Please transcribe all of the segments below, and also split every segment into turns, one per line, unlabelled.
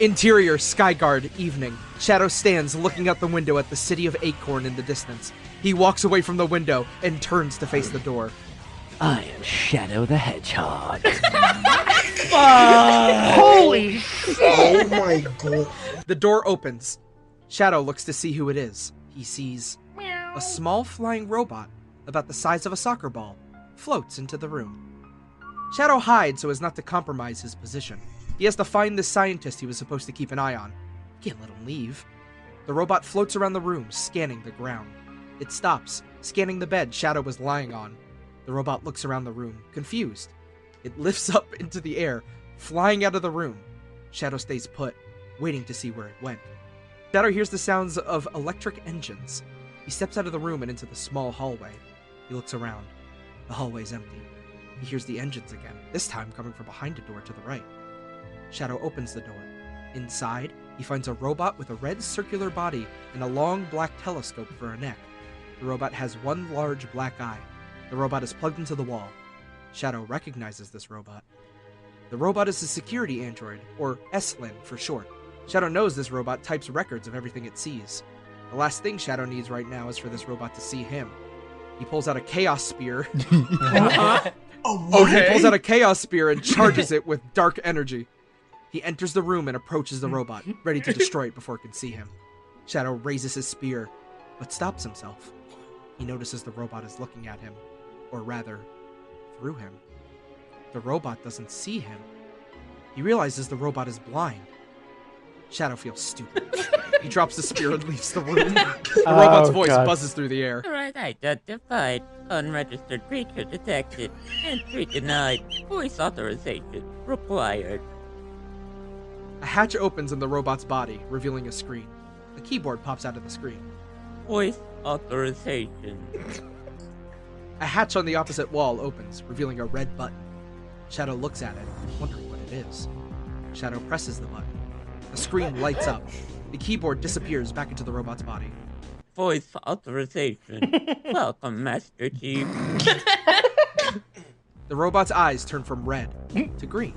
Interior, Skyguard, evening. Shadow stands looking out the window at the city of Acorn in the distance. He walks away from the window and turns to face the door.
I am Shadow the Hedgehog.
Holy shit!
Oh my god.
The door opens. Shadow looks to see who it is. He sees a small flying robot, about the size of a soccer ball, floats into the room. Shadow hides so as not to compromise his position. He has to find the scientist he was supposed to keep an eye on. He can't let him leave. The robot floats around the room, scanning the ground. It stops, scanning the bed Shadow was lying on. The robot looks around the room, confused. It lifts up into the air, flying out of the room. Shadow stays put, waiting to see where it went. Shadow hears the sounds of electric engines. He steps out of the room and into the small hallway. He looks around. The hallway's empty. He hears the engines again, this time coming from behind a door to the right. Shadow opens the door. Inside, he finds a robot with a red circular body and a long black telescope for a neck. The robot has one large black eye. The robot is plugged into the wall. Shadow recognizes this robot. The robot is a security android, or SLIN for short. Shadow knows this robot types records of everything it sees. The last thing Shadow needs right now is for this robot to see him. He pulls out a chaos spear.
Oh,
He pulls out a chaos spear and charges it with dark energy. He enters the room and approaches the robot, ready to destroy it before it can see him. Shadow raises his spear, but stops himself. He notices the robot is looking at him, or rather, through him. The robot doesn't see him. He realizes the robot is blind. Shadow feels stupid. He drops the spear and leaves the room. The robot's voice buzzes through the air.
Right identified. Unregistered creature detected. Entry denied. Voice authorization required.
A hatch opens in the robot's body, revealing a screen. A keyboard pops out of the screen.
Voice authorization.
A hatch on the opposite wall opens, revealing a red button. Shadow looks at it, wondering what it is. Shadow presses the button. The screen lights up. The keyboard disappears back into the robot's body.
Voice authorization. Welcome, Master Chief.
The robot's eyes turn from red to green.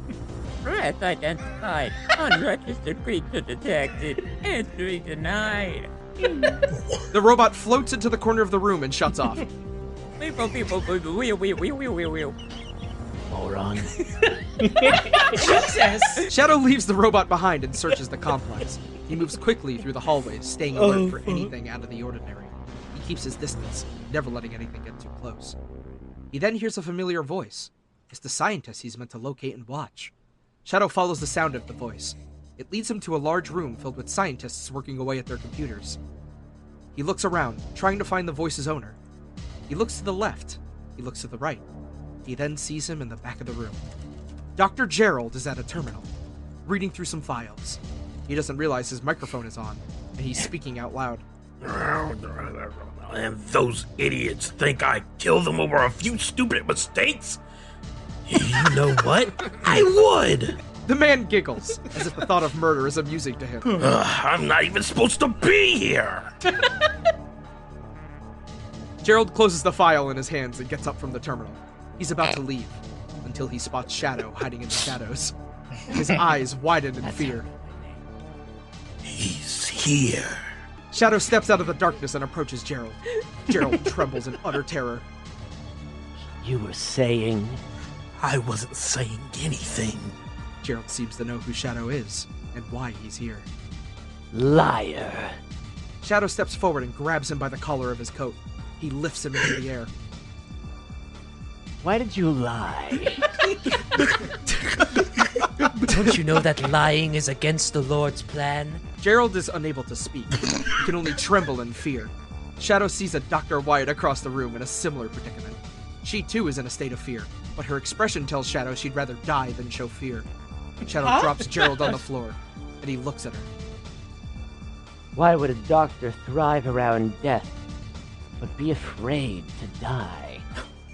Red identified. Unregistered creature detected. Entry denied.
The robot floats into the corner of the room and shuts off.
Moron.
Jesus!
Shadow leaves the robot behind and searches the complex. He moves quickly through the hallways, staying alert for anything out of the ordinary. He keeps his distance, never letting anything get too close. He then hears a familiar voice. It's the scientist he's meant to locate and watch. Shadow follows the sound of the voice. It leads him to a large room filled with scientists working away at their computers. He looks around, trying to find the voice's owner. He looks to the left. He looks to the right. He then sees him in the back of the room. Dr. Gerald is at a terminal, reading through some files. He doesn't realize his microphone is on, and he's speaking out loud.
And those idiots think I killed them over a few stupid mistakes? You know what? I would!
The man giggles, as if the thought of murder is amusing to him.
I'm not even supposed to be here!
Gerald closes the file in his hands and gets up from the terminal. He's about to leave, until he spots Shadow hiding in the shadows. His eyes widen in fear.
He's here.
Shadow steps out of the darkness and approaches Gerald. Gerald trembles in utter terror.
You were saying?
I wasn't saying anything.
Gerald seems to know who Shadow is, and why he's here.
Liar.
Shadow steps forward and grabs him by the collar of his coat. He lifts him into the air.
Why did you lie?
Don't you know that lying is against the Lord's plan?
Gerald is unable to speak. He can only tremble in fear. Shadow sees a Dr. White across the room in a similar predicament. She too is in a state of fear, but her expression tells Shadow she'd rather die than show fear. Shadow drops Gerald on the floor, and he looks at her.
Why would a doctor thrive around death, but be afraid to die?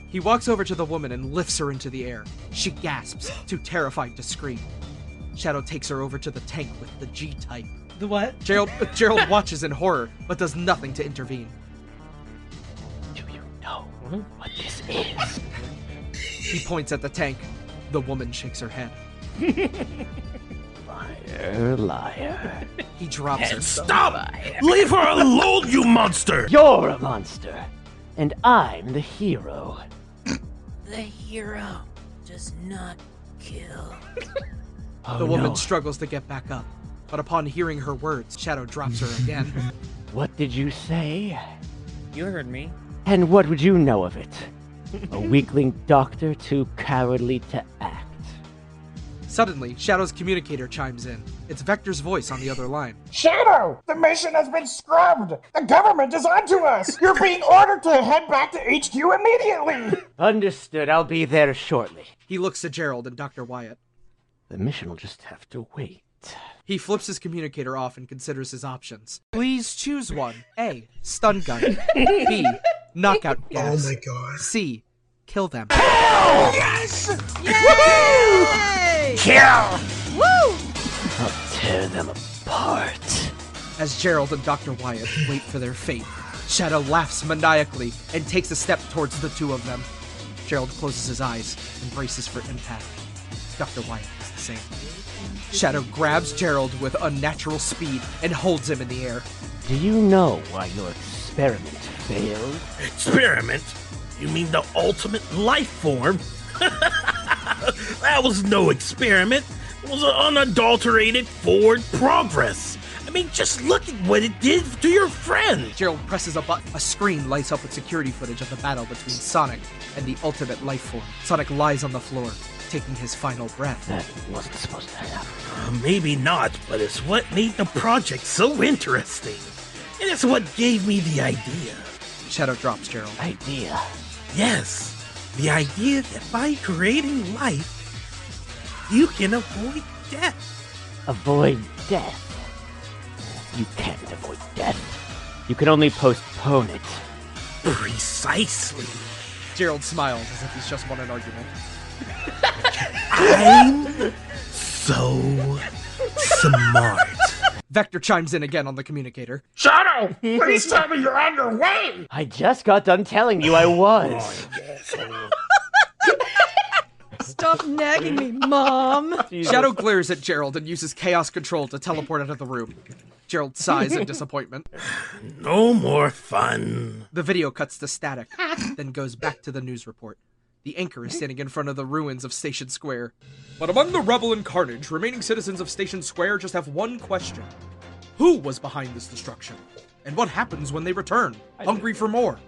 He walks over to the woman and lifts her into the air. She gasps, too terrified to scream. Shadow takes her over to the tank with the G-type.
The what?
Gerald watches in horror, but does nothing to intervene.
Do you know what this is?
He points at the tank. The woman shakes her head.
My Liar.
He drops her.
Stop! Leave her alone, you monster!
You're a monster, and I'm the hero.
The hero does not kill.
Oh,
The woman
no.
struggles to get back up, but upon hearing her words, Shadow drops her again.
What did you say?
You heard me.
And what would you know of it? A weakling doctor too cowardly to act.
Suddenly, Shadow's communicator chimes in. It's Vector's voice on the other line.
Shadow! The mission has been scrubbed! The government is onto us! You're being ordered to head back to HQ immediately!
Understood, I'll be there shortly.
He looks to Gerald and Dr. Wyatt.
The mission will just have to wait.
He flips his communicator off and considers his options. Please choose one. A. Stun gun. B. Knockout gas.
Oh my god.
C. Kill them.
Yes!
Yay!
Kill!
I'll tear them apart.
As Gerald and Dr. Wyatt wait for their fate, Shadow laughs maniacally and takes a step towards the two of them. Gerald closes his eyes and braces for impact. Dr. Wyatt does the same. Shadow grabs Gerald with unnatural speed and holds him in the air.
Do you know why your experiment failed?
Experiment? You mean the ultimate life form? That was no experiment. It was an unadulterated forward progress. I mean, just look at what it did to your friend.
Gerald presses a button. A screen lights up with security footage of the battle between Sonic and the ultimate life form. Sonic lies on the floor, taking his final breath.
That wasn't supposed to happen.
Maybe not, but it's what made the project so interesting. And it's what gave me the idea.
Shadow drops Gerald.
Idea.
Yes, the idea that by creating life, you can avoid death.
Avoid death. You can't avoid death. You can only postpone it.
Precisely.
Gerald smiles as if he's just won an argument.
I'm so smart.
Vector chimes in again on the communicator.
Shadow! Please tell me you're on your way!
I just got done telling you I was.
Stop nagging me, Mom!
Shadow glares at Gerald and uses chaos control to teleport out of the room. Gerald sighs in disappointment.
No more fun.
The video cuts to static, then goes back to the news report. The anchor is standing in front of the ruins of Station Square. But among the rubble and carnage, remaining citizens of Station Square just have one question. Who was behind this destruction? And what happens when they return, hungry for more?